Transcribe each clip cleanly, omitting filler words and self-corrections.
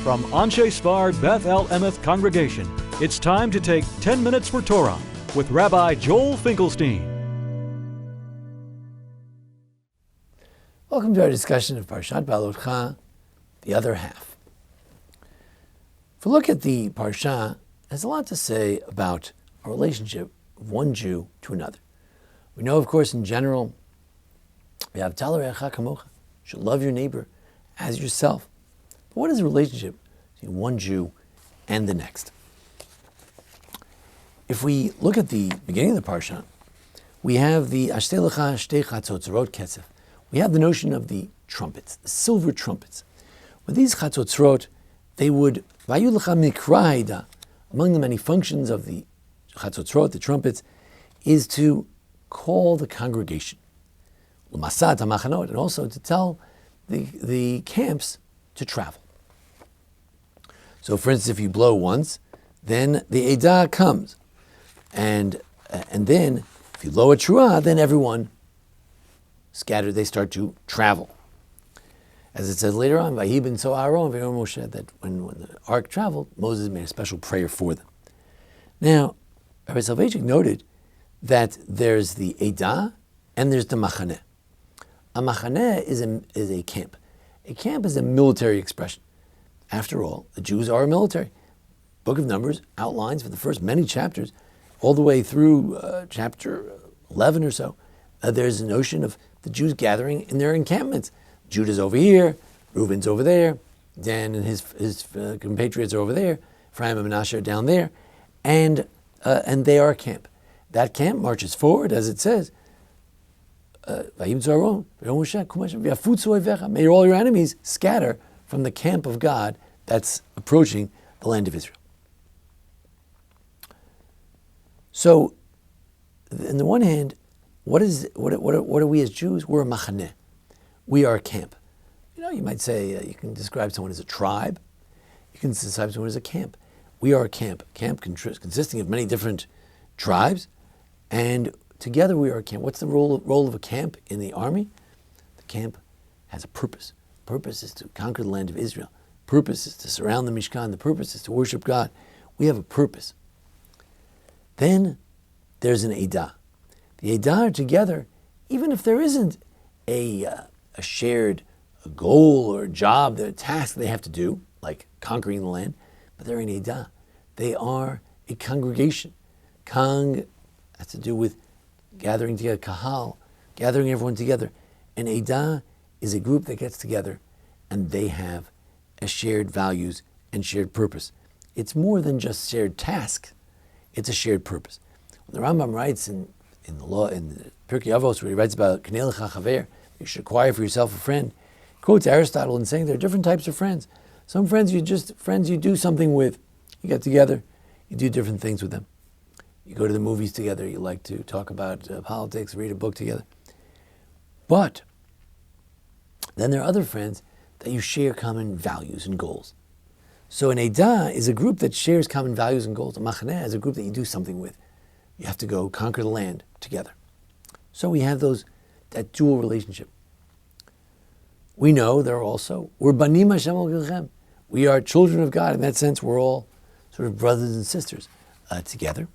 From Anshe Sfard Beth El Emeth Congregation, it's time to take 10 Minutes for Torah with Rabbi Joel Finkelstein. Welcome to our discussion of Parshat Beha'alotecha, the other half. If we look at the Parsha, it has a lot to say about a relationship of one Jew to another. We know, of course, in general, we have you should love your neighbor as yourself. But what is the relationship between one Jew and the next? If we look at the beginning of the Parsha, we have the Ashtelecha Shtei Chatzotzrot Kesef. We have the notion of the trumpets, the silver trumpets. With these Chatzotzrot, they would, among the many functions of the Chatzotzrot, the trumpets, is to call the congregation, and also to tell the camps to travel. So, for instance, if you blow once, then the Eidah comes, and then if you blow a Truah, then everyone scattered, they start to travel. As it says later on, Vayibin so Aaron, Moshe, that when the ark traveled, Moses made a special prayer for them. Now, Rabbi Soloveitchik noted that there's the Eidah and there's the Machaneh. A Machaneh is a camp. A camp is a military expression. After all, the Jews are a military. Book of Numbers outlines for the first many chapters, all the way through chapter 11 or so, there's a notion of the Jews gathering in their encampments. Judah's over here, Reuben's over there, Dan and his compatriots are over there, Ephraim and Manasseh are down there, and they are a camp. That camp marches forward, as it says, may all your enemies scatter from the camp of God that's approaching the land of Israel. So, on the one hand, what are we as Jews? We're a machaneh. We are a camp. You might say you can describe someone as a tribe. You can describe someone as a camp. We are a camp. Camp consisting of many different tribes, and together we are a camp. What's the role of a camp in the army? The camp has a purpose. The purpose is to conquer the land of Israel. The purpose is to surround the Mishkan. The purpose is to worship God. We have a purpose. Then there's an Eidah. The Eidah are together, even if there isn't a shared goal or a job, a task they have to do, like conquering the land, but they're an Eidah. They are a congregation. Kong has to do with gathering together, kahal, gathering everyone together. An Eidah is a group that gets together and they have a shared values and shared purpose. It's more than just shared tasks, it's a shared purpose. When the Rambam writes in the law, in the Pirkei Avos, where he writes about Knei lecha chaver, you should acquire for yourself a friend, he quotes Aristotle in saying there are different types of friends. Some friends you do something with. You get together, you do different things with them. You go to the movies together, you like to talk about politics, read a book together. But then there are other friends that you share common values and goals. So an Eidah is a group that shares common values and goals. A Machaneh is a group that you do something with. You have to go conquer the land together. So we have that dual relationship. We know we're Banim Hashem al Gilchem. We are children of God. In that sense, we're all sort of brothers and sisters together.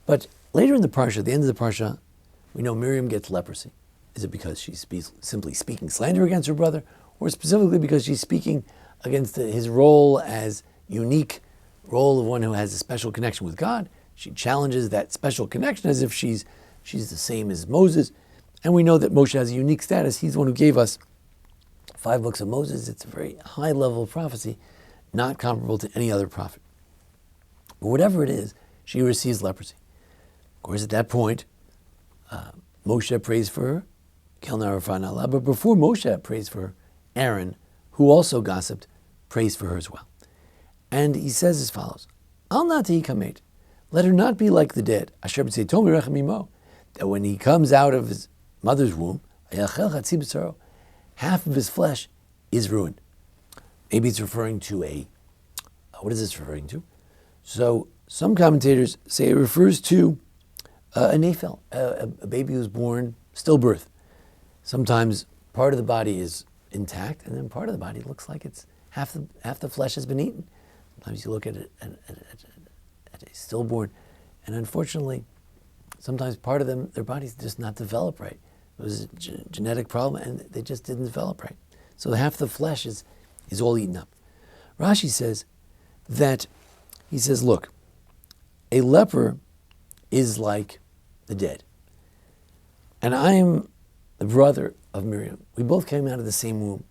But later in the Parsha, at the end of the Parsha, we know Miriam gets leprosy. Is it because she's simply speaking slander against her brother, or specifically because she's speaking against his role as unique role of one who has a special connection with God? She challenges that special connection as if she's the same as Moses. And we know that Moshe has a unique status. He's the one who gave us 5 books of Moses. It's a very high level of prophecy, not comparable to any other prophet. But whatever it is, she receives leprosy. Of course, at that point, Moshe prays for her, but before Moshe prays for her, Aaron, who also gossiped, prays for her as well. And he says as follows, Al nati kamet, let her not be like the dead, asher b'tzeitom yirachem imo, that when he comes out of his mother's womb, half of his flesh is ruined. Maybe it's referring to what is this referring to? So some commentators say it refers to a nephil, a baby who's born stillbirth. Sometimes part of the body is intact, and then part of the body looks like it's half the flesh has been eaten. Sometimes you look at a stillborn, and unfortunately, sometimes part of them, their body's just not developed right. It was a genetic problem, and they just didn't develop right. So half the flesh is all eaten up. Rashi says that, he says, look, a leper is like the dead. And I am the brother of Miriam. We both came out of the same womb.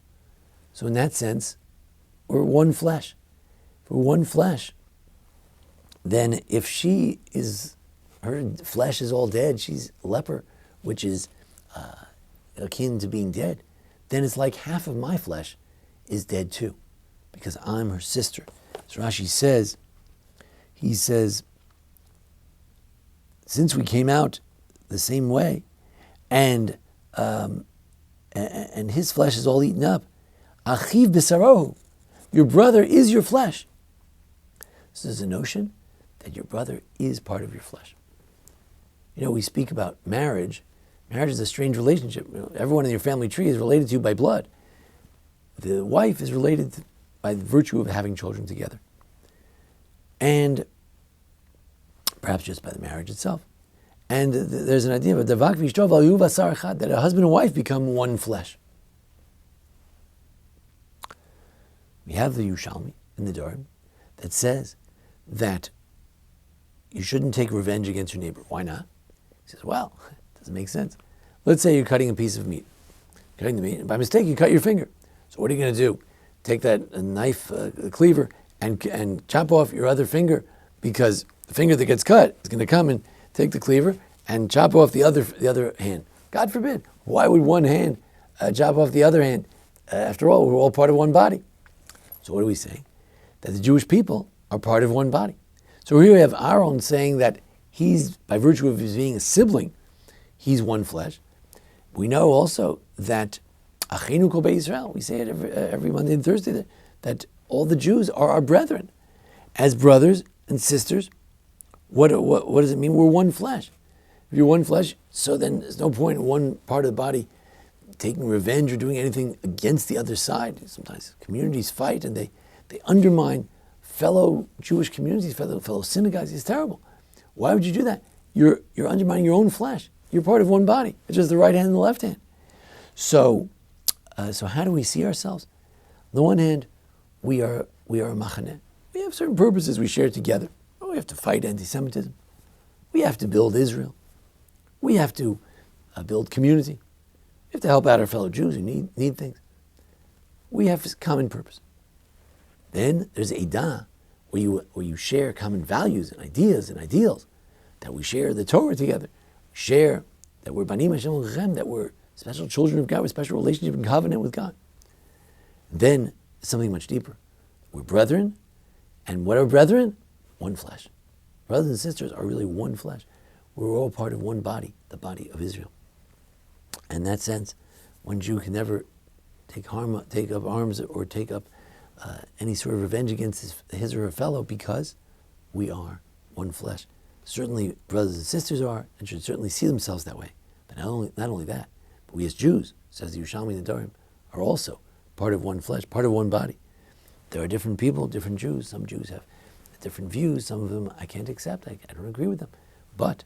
So in that sense, we're one flesh. If we're one flesh, then if her flesh is all dead, she's a leper, which is akin to being dead, then it's like half of my flesh is dead too, because I'm her sister. So Rashi says, he says, since we came out the same way, and his flesh is all eaten up, achiv b'sarohu, your brother is your flesh. So there's a notion that your brother is part of your flesh. You know, we speak about marriage. Marriage is a strange relationship. You know, everyone in your family tree is related to you by blood. The wife is related by virtue of having children together. And perhaps just by the marriage itself. And there's an idea of that a husband and wife become one flesh. We have the Yushalmi in the Torah that says that you shouldn't take revenge against your neighbor. Why not? He says, well, it doesn't make sense. Let's say you're cutting a piece of meat. Cutting the meat, and by mistake you cut your finger. So what are you going to do? Take that knife, cleaver, and chop off your other finger, because the finger that gets cut is going to come and take the cleaver and chop off the other hand. God forbid. Why would one hand chop off the other hand? After all, we're all part of one body. So what are we saying? That the Jewish people are part of one body. So here we have Aaron saying that he's, by virtue of his being a sibling, he's one flesh. We know also that Achinu Kol Beit Yisrael, we say it every Monday and Thursday, that all the Jews are our brethren. As brothers and sisters, what does it mean? We're one flesh. If you're one flesh, so then there's no point in one part of the body taking revenge or doing anything against the other side. Sometimes communities fight and they undermine fellow Jewish communities, fellow synagogues. It's terrible. Why would you do that? You're undermining your own flesh. You're part of one body. It's just the right hand and the left hand. So how do we see ourselves? On the one hand, we are a machaneh. We have certain purposes we share together. We have to fight anti-Semitism. We have to build Israel. We have to build community. We have to help out our fellow Jews who need things. We have a common purpose. Then there's Eidah, where you share common values and ideas and ideals, that we share the Torah together, share that we're Banim Hashem L'Chem, that we're special children of God with special relationship and covenant with God. Then something much deeper. We're brethren, and what are brethren? One flesh. Brothers and sisters are really one flesh. We're all part of one body, the body of Israel. In that sense, one Jew can never take up arms or take up any sort of revenge against his or her fellow, because we are one flesh. Certainly brothers and sisters are, and should certainly see themselves that way. But not only that, but we as Jews, says the Yerushalmi and the Dorim, are also part of one flesh, part of one body. There are different people, different Jews. Some Jews have different views. Some of them I can't accept. I don't agree with them. But,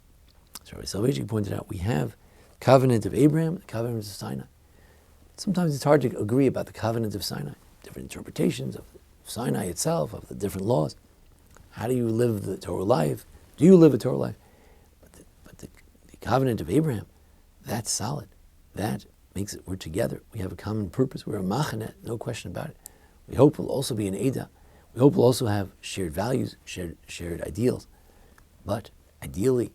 as Rabbi Soloveitchik pointed out, we have covenant of Abraham, the covenant of Sinai. Sometimes it's hard to agree about the covenant of Sinai. Different interpretations of Sinai itself, of the different laws. How do you live the Torah life? Do you live a Torah life? But the covenant of Abraham, that's solid. That makes it, we're together. We have a common purpose. We're a machaneh, no question about it. We hope we'll also be an Eidah. We hope we'll also have shared values, shared ideals. But ideally,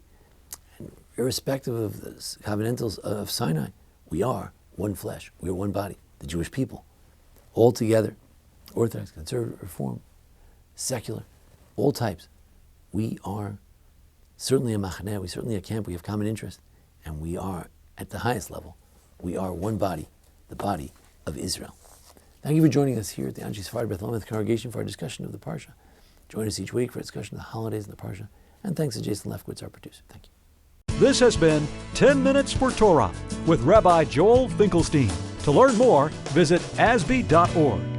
and irrespective of the covenantals of Sinai, we are one flesh. We are one body, the Jewish people. All together, Orthodox, Conservative, Reform, secular, all types. We are certainly a machaneh, we certainly a camp, we have common interest, and we are, at the highest level, we are one body, the body of Israel. Thank you for joining us here at the Anshe Sephardi Beha'alotecha congregation for our discussion of the Parsha. Join us each week for a discussion of the holidays and the Parsha. And thanks to Jason Lefkowitz, our producer. Thank you. This has been 10 Minutes for Torah with Rabbi Joel Finkelstein. To learn more, visit asb.org.